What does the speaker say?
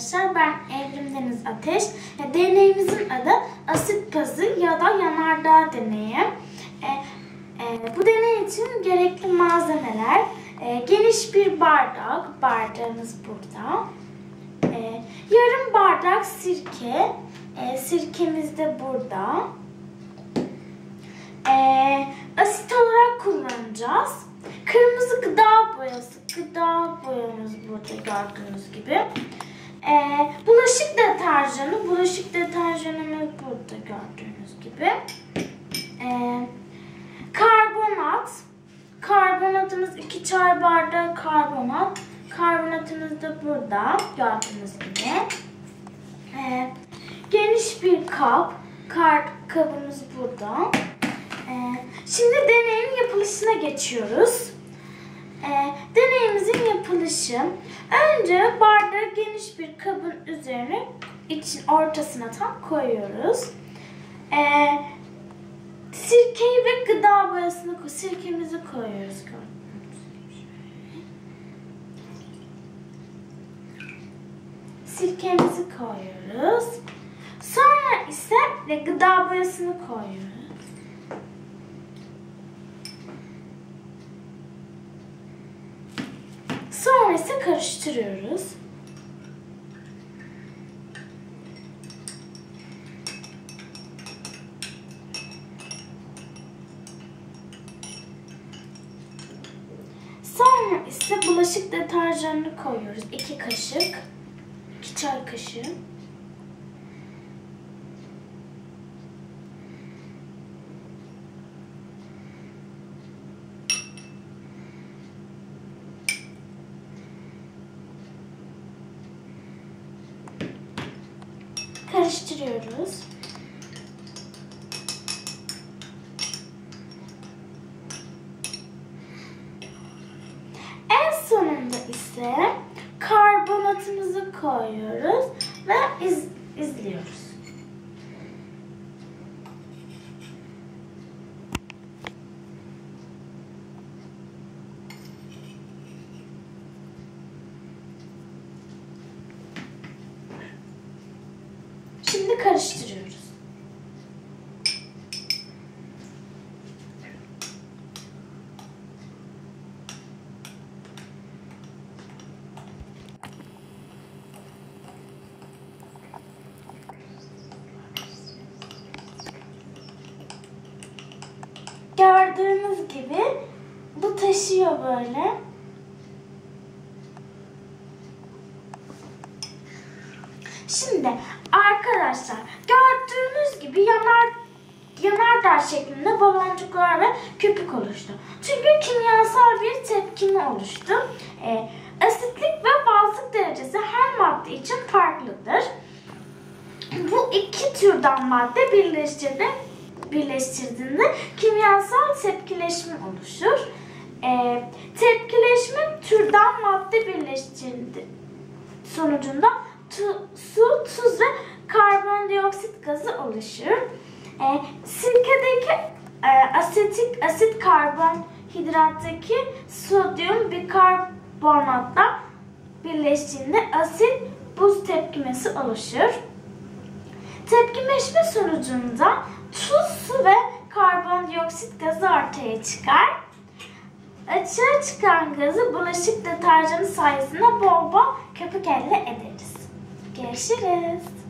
arkadaşlar. Ben Evrim Deniz Ateş. Deneyimizin adı asit pazı ya da yanardağ deneyi. Bu deney için gerekli malzemeler geniş bir bardak. Bardağımız burada. Yarım bardak sirke. Sirkemiz de burada. Asit olarak kullanacağız. Kırmızı gıda boyası. Gıda boyamız burada gördüğünüz gibi. Bulaşık deterjanı. Bulaşık deterjanımız burada gördüğünüz gibi. Karbonat. Karbonatımız 2 çay bardağı karbonat. Karbonatımız da burada gördüğünüz gibi. Geniş bir kap. Kabımız burada. Şimdi deneyin yapılışına geçiyoruz. Deneyimizin yapılışı. Önce bardağı geniş bir kabın üzerine ortasına tam koyuyoruz. Sirkeyi ve gıda boyasını sirkemizi koyuyoruz. Sirkemizi koyuyoruz. Sonra ise gıda boyasını koyuyoruz. Sonra ise karıştırıyoruz. Sonra ise bulaşık deterjanını koyuyoruz. 2 kaşık. 2 çay kaşığı. Karıştırıyoruz. En sonunda ise karbonatımızı koyuyoruz ve izliyoruz. Şimdi karıştırıyoruz. Gördüğünüz gibi bu taşıyor böyle. Şimdi arkadaşlar gördüğünüz gibi yanardağ şeklinde baloncuklar ve köpük oluştu. Çünkü kimyasal bir tepkime oluştu. Asitlik ve bazlık derecesi her madde için farklıdır. Bu iki türden madde birleştirdiğinde kimyasal tepkileşme oluşur. Tepkileşme türden madde birleştirdiği sonucunda su, tuz ve karbondioksit gazı oluşur. Sirkedeki asit karbonhidrattaki sodyum bikarbonatla birleştiğinde asit buz tepkimesi oluşur. Tepkileşme sonucunda tuz, su ve karbondioksit gazı ortaya çıkar. Açığa çıkan gazı bulaşık deterjanı sayesinde bol bol köpük elde ederiz. Görüşürüz.